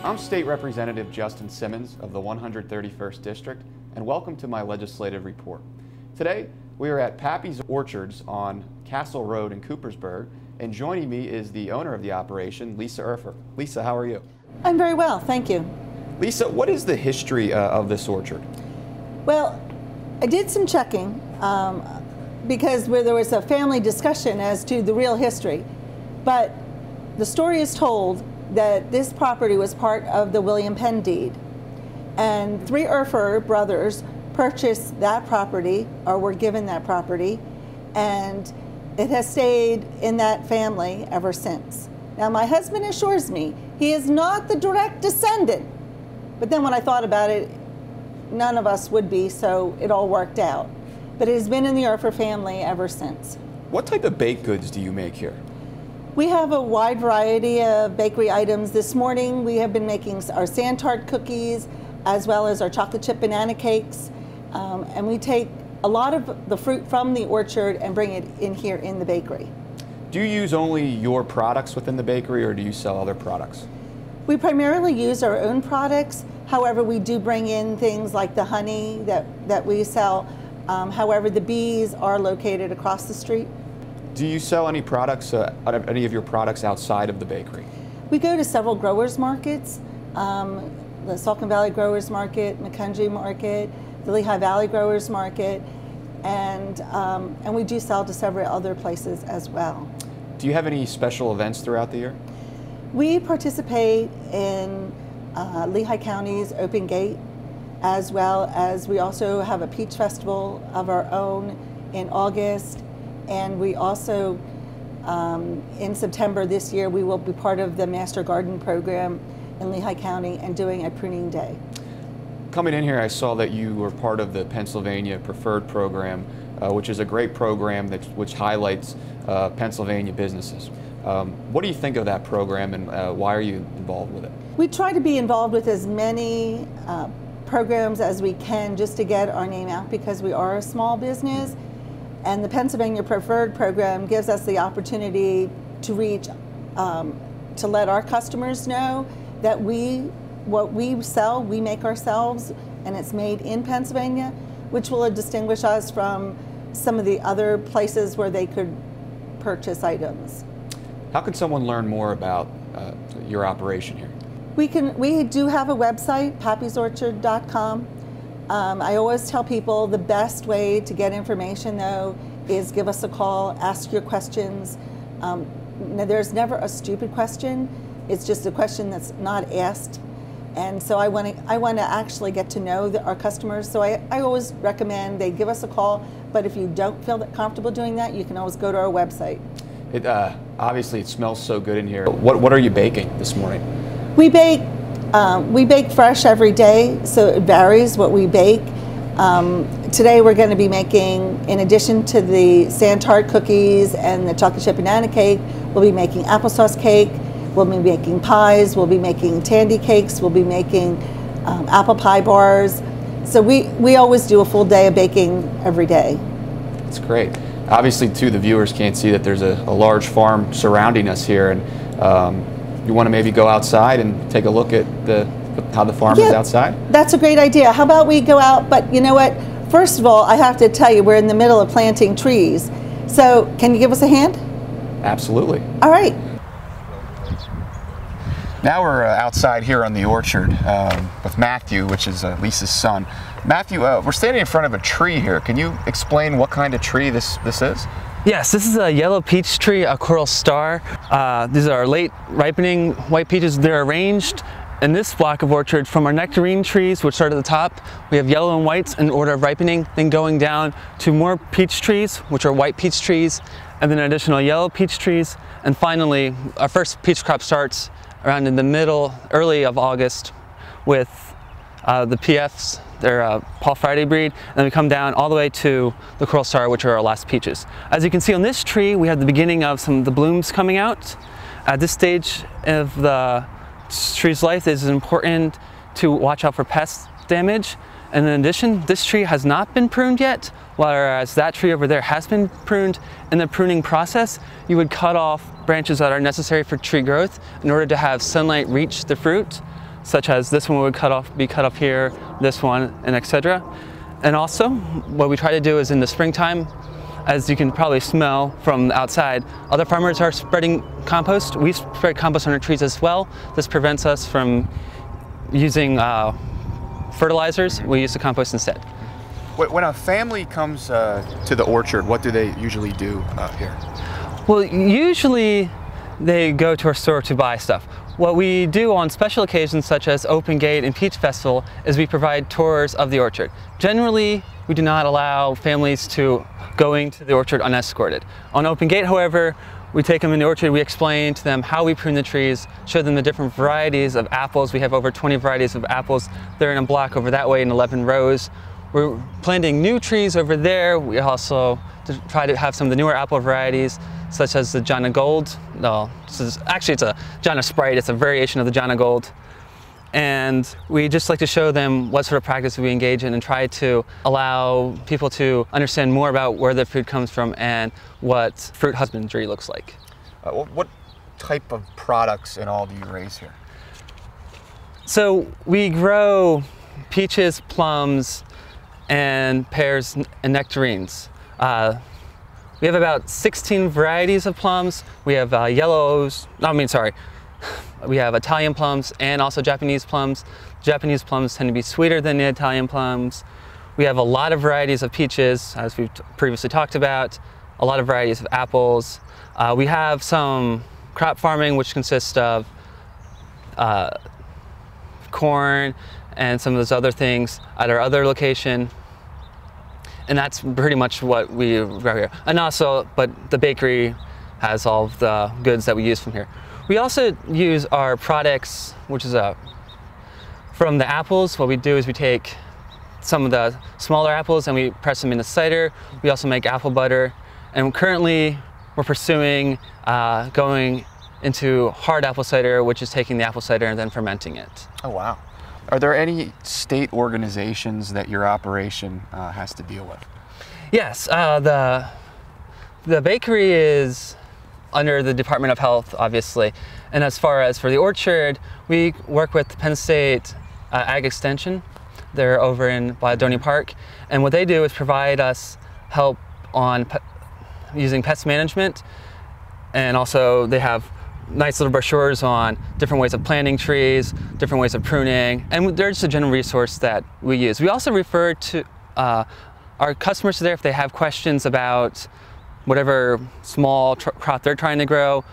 I'm State Representative Justin Simmons of the 131st District, and welcome to my legislative report. Today, we are at PAPPY'S Orchards on Castle Road in Coopersburg, and joining me is the owner of the operation, Lisa Erford. Lisa, how are you? I'm very well, thank you. Lisa, what is the history of this orchard? Well, I did some checking because there was a family discussion as to the real history, but the story is told that this property was part of the William Penn deed, and three Erford brothers purchased that property, or were given that property, and it has stayed in that family ever since. Now, my husband assures me he is not the direct descendant, but then when I thought about it, none of us would be, so it all worked out. But it has been in the Erford family ever since. What type of baked goods do you make here? We have a wide variety of bakery items. This morning we have been making our sand tart cookies as well as our chocolate chip banana cakes. And we take a lot of the fruit from the orchard and bring it in here in the bakery. Do you use only your products within the bakery, or do you sell other products? We primarily use our own products. However, we do bring in things like the honey that we sell. However, the bees are located across the street. Do you sell any products, any of your products outside of the bakery? We go to several growers markets, the Saucon Valley Growers Market, McKendree Market, the Lehigh Valley Growers Market, and we do sell to several other places as well. Do you have any special events throughout the year? We participate in Lehigh County's Open Gate, as well as we also have a peach festival of our own in August. And we also, in September this year, we will be part of the Master Garden Program in Lehigh County and doing a pruning day. Coming in here, I saw that you were part of the Pennsylvania Preferred Program, which is a great program which highlights Pennsylvania businesses. What do you think of that program, and why are you involved with it? We try to be involved with as many programs as we can just to get our name out, because we are a small business. And the Pennsylvania Preferred Program gives us the opportunity to reach, to let our customers know that what we sell, we make ourselves, and it's made in Pennsylvania, which will distinguish us from some of the other places where they could purchase items. How can someone learn more about your operation here? We do have a website, pappysorchard.com. I always tell people the best way to get information, though, is give us a call, ask your questions. There's never a stupid question. It's just a question that's not asked. And so I want to actually get to know our customers. So I always recommend they give us a call. But if you don't feel that comfortable doing that, you can always go to our website. Obviously, it smells so good in here. What are you baking this morning? We bake fresh every day, so it varies what we bake. Today we're going to be making, in addition to the sand tart cookies and the chocolate chip banana cake, we'll be making applesauce cake, we'll be making pies, we'll be making tandy cakes, we'll be making apple pie bars. So we always do a full day of baking every day. That's great. Obviously, too, the viewers can't see that there's a large farm surrounding us here, and you want to maybe go outside and take a look at how the farm is outside? That's a great idea. How about we go out, but you know what? First of all, I have to tell you, we're in the middle of planting trees. So can you give us a hand? Absolutely. All right. Now we're outside here on the orchard with Matthew, which is Lisa's son. Matthew, we're standing in front of a tree here. Can you explain what kind of tree this is? Yes, this is a yellow peach tree, a coral star. These are late ripening white peaches. They're arranged in this block of orchard from our nectarine trees, which start at the top. We have yellow and whites in order of ripening, then going down to more peach trees, which are white peach trees, and then additional yellow peach trees. And finally, our first peach crop starts around in the middle, early of August, with the PFs. They're a Paul Friday breed, and then we come down all the way to the Coral Star, which are our last peaches. As you can see on this tree, we have the beginning of some of the blooms coming out. At this stage of the tree's life, it is important to watch out for pest damage. And in addition, this tree has not been pruned yet, whereas that tree over there has been pruned. In the pruning process, you would cut off branches that are necessary for tree growth in order to have sunlight reach the fruit. such as this one would be cut off here, this one, and etc. And also, what we try to do is in the springtime, as you can probably smell from the outside, other farmers are spreading compost. We spread compost on our trees as well. This prevents us from using fertilizers. We use the compost instead. When a family comes to the orchard, what do they usually do here? Well, usually they go to our store to buy stuff. What we do on special occasions such as Open Gate and Peach Festival is we provide tours of the orchard. Generally, we do not allow families to going to the orchard unescorted. On Open Gate, however, we take them in the orchard, we explain to them how we prune the trees, show them the different varieties of apples. We have over 20 varieties of apples. They're in a block over that way in 11 rows. We're planting new trees over there. We also try to have some of the newer apple varieties, such as the Jana Gold. No, actually it's a Jana Sprite. It's a variation of the Jana Gold. And we just like to show them what sort of practice we engage in and try to allow people to understand more about where the food comes from and what fruit husbandry looks like. What type of products and all do you raise here? So we grow peaches, plums, and pears and nectarines. We have about 16 varieties of plums. We have we have Italian plums and also Japanese plums. Japanese plums tend to be sweeter than the Italian plums. We have a lot of varieties of peaches, as we've previously talked about, a lot of varieties of apples. We have some crop farming, which consists of corn and some of those other things at our other location. And that's pretty much what we grow here. And also, but the bakery has all of the goods that we use from here. We also use our products, which is from the apples. What we do is we take some of the smaller apples and we press them into cider. We also make apple butter. And currently we're pursuing going into hard apple cider, which is taking the apple cider and then fermenting it. Oh, wow. Are there any state organizations that your operation has to deal with? Yes, the bakery is under the Department of Health, obviously. And as far as for the orchard, we work with Penn State Ag Extension. They're over in Bladoni Park. And what they do is provide us help on using pest management. And also they have nice little brochures on different ways of planting trees, different ways of pruning, and they're just a general resource that we use. We also refer to our customers there if they have questions about whatever small crop they're trying to grow.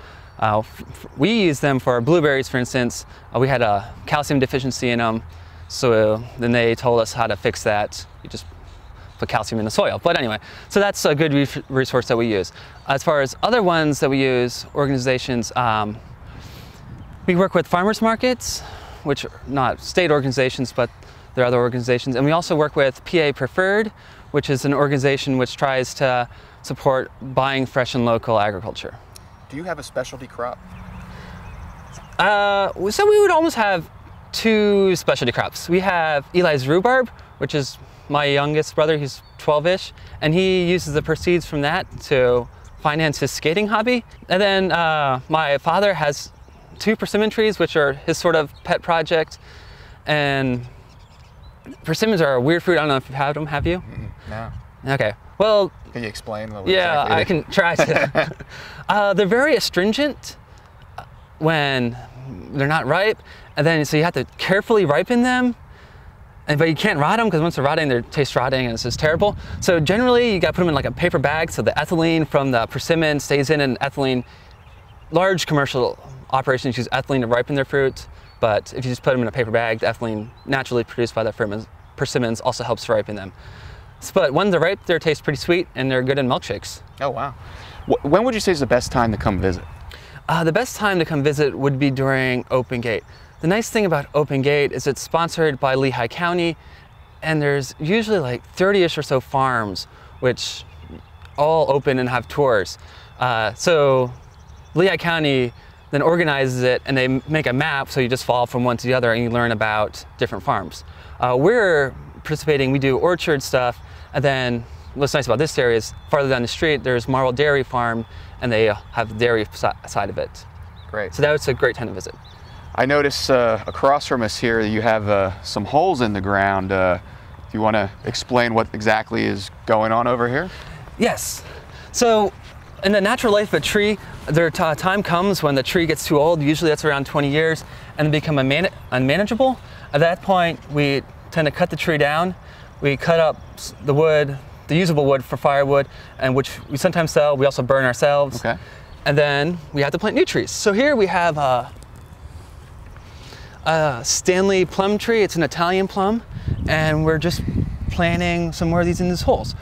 We use them for our blueberries, for instance. We had a calcium deficiency in them, so then they told us how to fix that. You just put calcium in the soil. But anyway, so that's a good resource that we use. As far as other ones that we use, organizations, we work with farmers markets, which are not state organizations, but they're other organizations. And we also work with PA Preferred, which is an organization which tries to support buying fresh and local agriculture. Do you have a specialty crop? So we would almost have two specialty crops. We have Eli's rhubarb, which is my youngest brother, he's 12-ish, and he uses the proceeds from that to finance his skating hobby. And then my father has two persimmon trees, which are his sort of pet project. And persimmons are a weird fruit. I don't know if you've had them, have you? No. Okay, well. Can you explain a little? Yeah, exactly? I can try to. They're very astringent when they're not ripe, and then so you have to carefully ripen them. But you can't rot them because once they're rotting, they taste rotting and it's just terrible. So generally you got to put them in like a paper bag so the ethylene from the persimmon stays in, and ethylene, large commercial operations use ethylene to ripen their fruit. But if you just put them in a paper bag, the ethylene naturally produced by the persimmons also helps to ripen them. But when they're ripe, they taste pretty sweet and they're good in milkshakes. Oh, wow. When would you say is the best time to come visit? The best time to come visit would be during Open Gate. The nice thing about Open Gate is it's sponsored by Lehigh County, and there's usually like 30-ish or so farms which all open and have tours. So Lehigh County then organizes it and they make a map, so you just follow from one to the other and you learn about different farms. We're participating, we do orchard stuff, and then what's nice about this area is farther down the street there's Marvel Dairy Farm, and they have the dairy side of it. Great. So that was a great time to visit. I notice across from us here you have some holes in the ground. Do you want to explain what exactly is going on over here? Yes. So in the natural life of a tree, time comes when the tree gets too old. Usually that's around 20 years, and they become unmanageable. At that point, we tend to cut the tree down. We cut up the wood, the usable wood for firewood, and which we sometimes sell. We also burn ourselves. Okay. And then we have to plant new trees. So here we have a Stanley plum tree. It's an Italian plum, and we're just planting some more of these in these holes.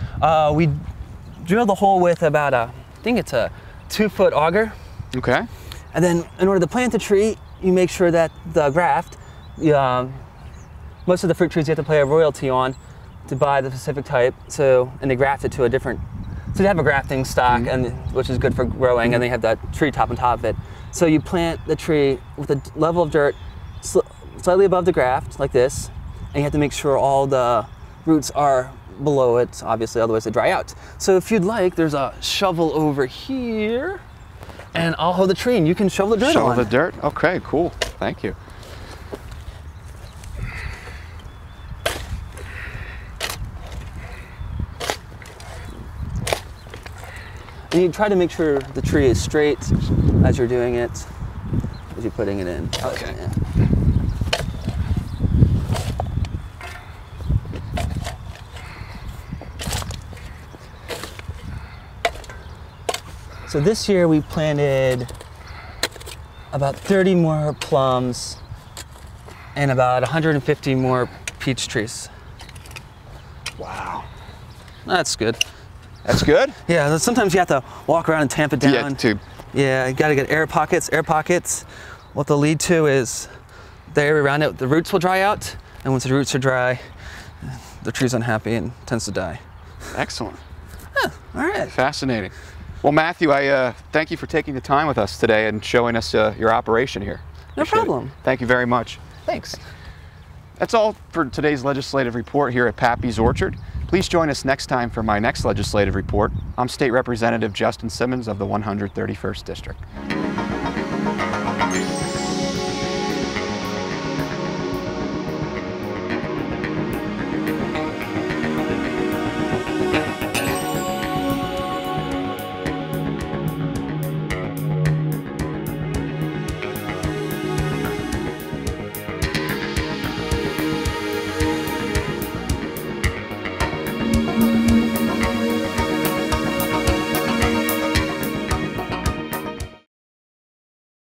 We drilled the hole with about I think it's a 2-foot auger. Okay. And then in order to plant the tree, you make sure that the graft, most of the fruit trees you have to pay a royalty on to buy the specific type. So, and they graft it to a different, so they have a grafting stock, and which is good for growing, and they have that tree top on top of it. So you plant the tree with a level of dirt slightly above the graft, like this, and you have to make sure all the roots are below it, obviously, otherwise they dry out. So if you'd like, there's a shovel over here, and I'll hold the tree and you can shovel the dirt on. Shovel the dirt? Okay, cool. Thank you. And you try to make sure the tree is straight as you're doing it, as you're putting it in. Okay. Yeah. So this year we planted about 30 more plums and about 150 more peach trees. Wow. That's good. That's good? Yeah, sometimes you have to walk around and tamp it down. Yeah, you gotta get air pockets. Air pockets, what they'll lead to is the area around it, the roots will dry out, and once the roots are dry, the tree's unhappy and tends to die. Excellent. Huh, all right. Fascinating. Well, Matthew, I thank you for taking the time with us today and showing us your operation here. No Appreciate problem. it. Thank you very much. Thanks. That's all for today's legislative report here at Pappy's Orchard. Please join us next time for my next legislative report. I'm State Representative Justin Simmons of the 131st District.